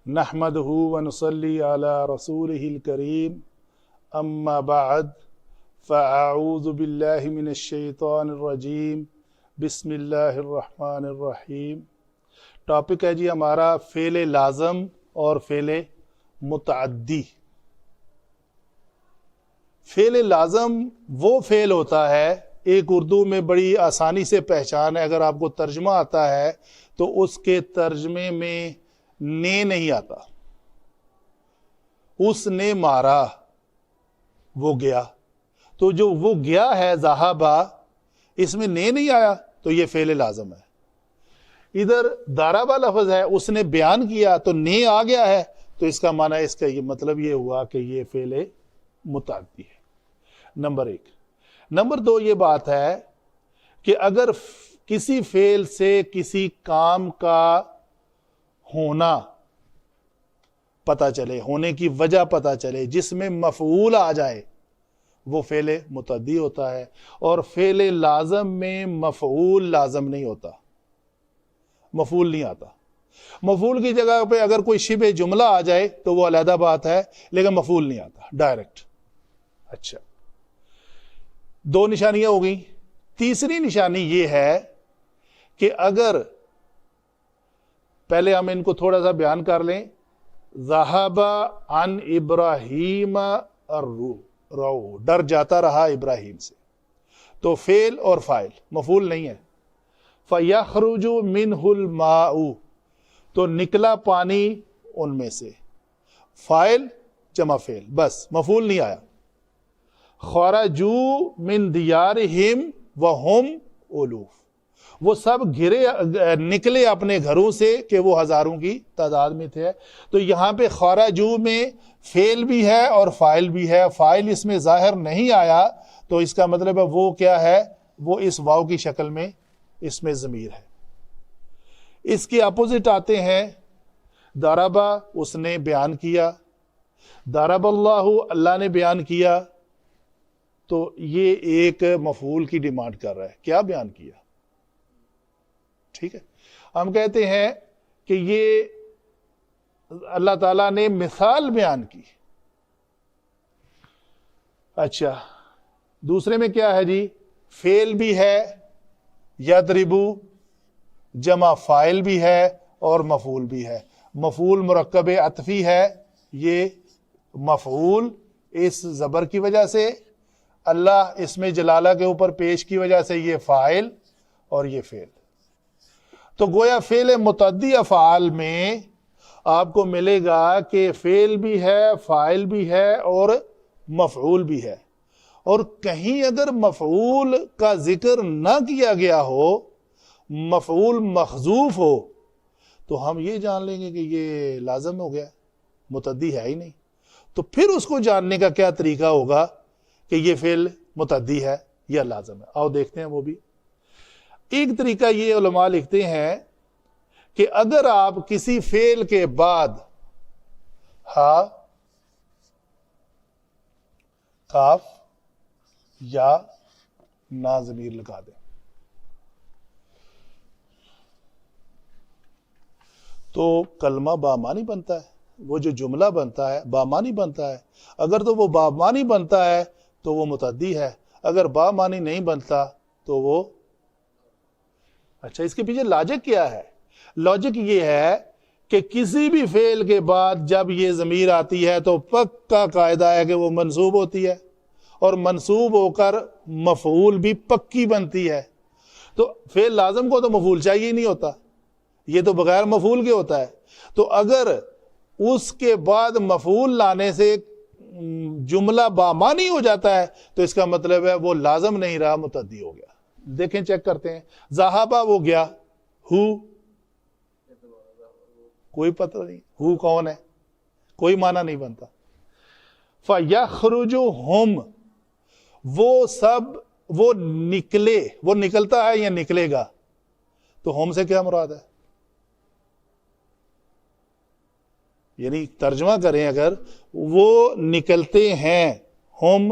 नहमदहु व नुसल्ली अला रसूलिहिल करीम अम्मा बाद फ़अऊज़ु बिल्लाहि मिनश शैतानिर रजीम बिस्मिल्लाहिर रहमानिर रहीम। टॉपिक है जी हमारा फ़ेल लाज़म और फ़ेल मुतअद्दी। फ़ेल लाज़म वो फ़ेल होता है, एक उर्दू में बड़ी आसानी से पहचान है, अगर आपको तर्जमा आता है तो उसके तर्जमे में ने नहीं आता। उसने मारा, वो गया, तो जो वो गया है ज़हाबा, इसमें ने नहीं आया तो ये फ़ेल लाज़म है। इधर दाराबा लफ्ज़ है, उसने बयान किया तो ने आ गया है, तो इसका माना इसका ये मतलब ये हुआ कि ये फ़ेल मुतअद्दी है। नंबर एक। नंबर दो ये बात है कि अगर किसी फ़ेल से किसी काम का होना पता चले, होने की वजह पता चले, जिसमें मफ़ऊल आ जाए, वो फ़ेल मुतअद्दी होता है। और फ़ेल लाज़म में मफ़ऊल लाज़म नहीं होता, मफ़ऊल नहीं आता। मफ़ऊल की जगह पे अगर कोई शिबे जुमला आ जाए तो वो अलहदा बात है, लेकिन मफ़ऊल नहीं आता डायरेक्ट। अच्छा, दो निशानियां हो गई। तीसरी निशानी ये है कि अगर पहले हम इनको थोड़ा सा बयान कर लें, ज़हाबा अन इब्राहीम अर्रू, डर जाता रहा इब्राहीम से, तो फेल और फाइल मफूल नहीं है। फ़यख़रुजु मिनहुल माउ, तो निकला पानी उनमें से, फाइल जमा फेल, बस मफूल नहीं आया। ख़रजू मिन दियारिहिम व हुम उलूफ, वो सब घिरे निकले अपने घरों से कि वो हजारों की तादाद में थे। तो यहाँ पे ख़रजू में फेल भी है और फाइल भी है। फाइल इसमें जाहिर नहीं आया तो इसका मतलब है वो क्या है, वो इस वाव की शक्ल में इसमें ज़मीर है। इसके अपोजिट आते हैं दरबा, उसने बयान किया, दरबल्लाहु, अल्लाह ने बयान किया, तो ये एक मफूल की डिमांड कर रहा है। क्या बयान किया? ठीक है, हम कहते हैं कि ये अल्लाह ताला ने मिसाल बयान की। अच्छा, दूसरे में क्या है जी, फेल भी है, यदरिबू जमा फाइल भी है और मफूल भी है। मफूल मुरक्कब अतफी है, ये मफूल इस जबर की वजह से, अल्लाह इसमें जलाला के ऊपर पेश की वजह से ये फाइल और ये फेल। तो गोया फेल मुतअद्दी अफ़आल में आपको मिलेगा कि फेल भी है, फाइल भी है और मफ़ऊल भी है। और कहीं अगर मफ़ऊल का जिक्र ना किया गया हो, मफ़ऊल मखजूफ हो, तो हम ये जान लेंगे कि ये लाज़म हो गया, मुतअद्दी है ही नहीं। तो फिर उसको जानने का क्या तरीका होगा कि ये फेल मुतअद्दी है या लाज़म है? आओ देखते हैं वो भी। एक तरीका ये उलमा लिखते हैं कि अगर आप किसी फेल के बाद हा, काफ या ना ज़मीर लगा दें, तो कलमा बामानी बनता है, वो जो जुमला बनता है बामानी बनता है। अगर तो वो बामानी बनता है तो वो मुतअद्दी है, अगर बामानी नहीं बनता तो वो। अच्छा, इसके पीछे लॉजिक क्या है? लॉजिक ये है कि किसी भी फेल के बाद जब ये ज़मीर आती है तो पक्का कायदा है कि वो मंसूब होती है, और मंसूब होकर मफऊल भी पक्की बनती है। तो फेल लाज़म को तो मफूल चाहिए ही नहीं होता, ये तो बगैर मफूल के होता है। तो अगर उसके बाद मफूल लाने से जुमला बामानी हो जाता है तो इसका मतलब है वो लाज़म नहीं रहा, मुतअद्दी हो गया। देखें, चेक करते हैं। ज़हाबा वो गया, हु कोई पता नहीं, हु कौन है, कोई माना नहीं बनता। फ़यख़रुजु हुम, वो सब, वो निकले, वो निकलता है या निकलेगा, तो हुम से क्या मुराद है? यानी तर्जमा करें, अगर वो निकलते हैं, हुम,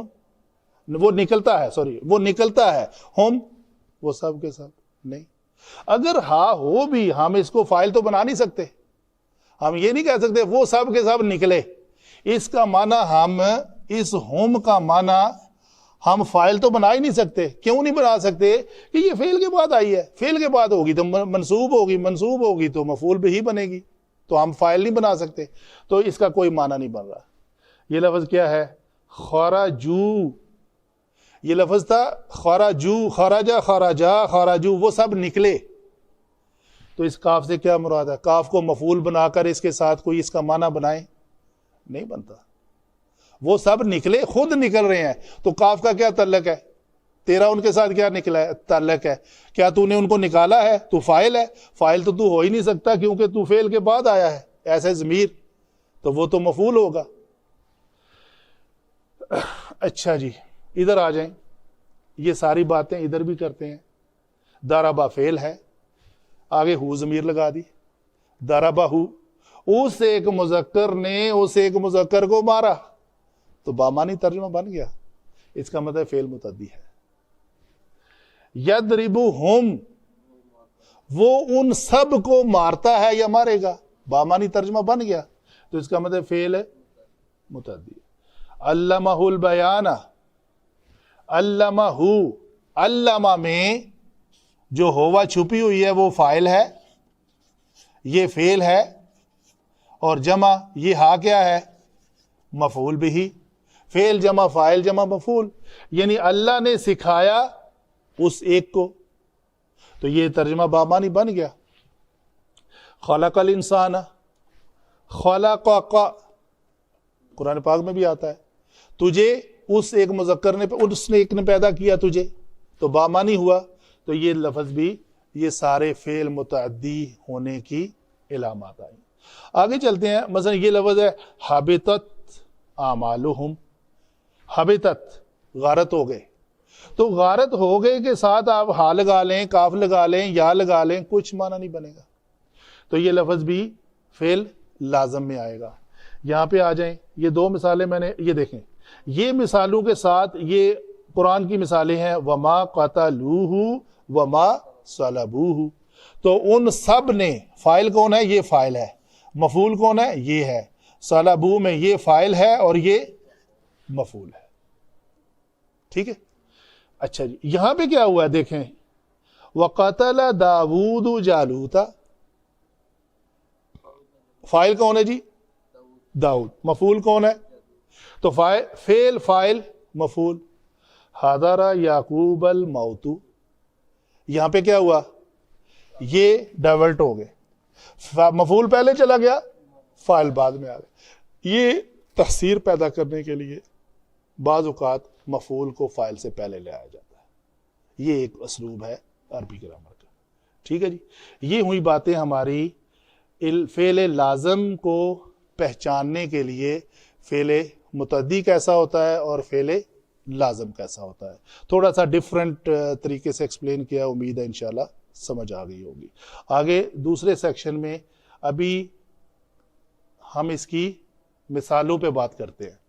वो निकलता है, सॉरी वो निकलता है, हुम वो सब के सब नहीं। अगर हा हो भी, हम इसको फाइल तो बना नहीं सकते, हम ये नहीं कह सकते वो सब के सब निकले। इसका माना हम इस हुम का माना हम फाइल तो बना ही नहीं सकते। क्यों नहीं बना सकते? कि ये फेल के बाद आई है, फेल के बाद होगी तो मंसूब होगी, मंसूब होगी तो मफूल भी ही बनेगी, तो हम फाइल नहीं बना सकते। तो इसका कोई माना नहीं बन रहा। ये लफ्ज क्या है? खराजू। ये लफ्ज था खराजू, खराजा, खराजा, खराजू, वो सब निकले। तो इस काफ से क्या मुराद है? काफ को मफूल बनाकर इसके साथ कोई इसका माना बनाए, नहीं बनता। वो सब निकले, खुद निकल रहे हैं। तो काफ का क्या तल्लक है? तेरा उनके साथ क्या निकला है? तल्लक है। क्या तूने उनको निकाला है? तू फाइल है। फाइल तो तू हो ही नहीं सकता क्योंकि तू फेल के बाद आया है। ऐसे ज़मीर तो वो तो मफूल होगा। अच्छा जी, इधर आ जाएं। ये सारी बातें इधर भी करते हैं। दाराबा फेल है, आगे हु ज़मीर लगा दी। दाराबा हु, उस एक मुज़क्कर ने उस एक मुज़क्कर को मारा, तो बामानी तर्जुमा बन गया। इसका मतलब फेल मुतद्दी है। यदरिबु हुम, वो उन सब को मारता है या मारेगा, बामानी तर्जुमा बन गया। तो इसका मतलब फेल मुतद्दी। अल्लमहुल बयाना, अल्लमहु, अल्लमा में जो होवा छुपी हुई है वो फाइल है, ये फेल है, और जमा ये हा क्या है? मफूल भी। फेल जमा फाइल जमा मफूल, यानी अल्लाह ने सिखाया उस एक को। तो ये तर्जुमा बामानी बन गया। खलकल इंसान, खलका, कुरान पाक में भी आता है, तुझे उस एक मुज़क्कर ने, उसने एक ने पैदा किया तुझे, तो बामानी हुआ। तो ये लफ्ज़ भी, ये सारे फेल मुतअद्दी होने की इलामात आई। आगे चलते हैं। मसलन ये लफ्ज़ है हाबितत आमालुहुम। हाबितत, गारत हो गए। तो गारत हो गए के साथ आप हा लगा लें, काफ लगा लें, या लगा लें, कुछ माना नहीं बनेगा। तो ये लफ्ज़ भी फेल लाजम में आएगा। यहाँ पे आ जाएं। ये दो मिसालें मैंने, ये देखें, ये मिसालों के साथ ये कुरान की मिसालें हैं। वमा क़तलूहु वमा सलबूहु। तो उन सब ने, फाइल कौन है? ये फाइल है। मफूल कौन है? ये है। सलबू में ये फाइल है और ये मफूल है। ठीक है। अच्छा जी, यहां पे क्या हुआ है देखें। वक़तल दाऊद जालूता, फाइल कौन है जी? दाऊद। मफूल कौन है? तो फेल फाइल मफूल। हादरा याकूब अल मौतू, यहां पे क्या हुआ? ये डाइवर्ट हो गए। मफूल पहले चला गया, फाइल बाद में आ गया। ये तफसीर पैदा करने के लिए बाज़ औक़ात मफूल को फाइल से पहले ले आया जाता है। ये एक असलूब है अरबी ग्रामर का। ठीक है जी। ये हुई बातें हमारी फेल लाज़म को पहचानने के लिए। फेल मुतद्दी कैसा होता है और फेल लाज़म कैसा होता है, थोड़ा सा डिफरेंट तरीके से एक्सप्लेन किया। उम्मीद है इंशाल्लाह समझ आ गई होगी। आगे दूसरे सेक्शन में अभी हम इसकी मिसालों पे बात करते हैं।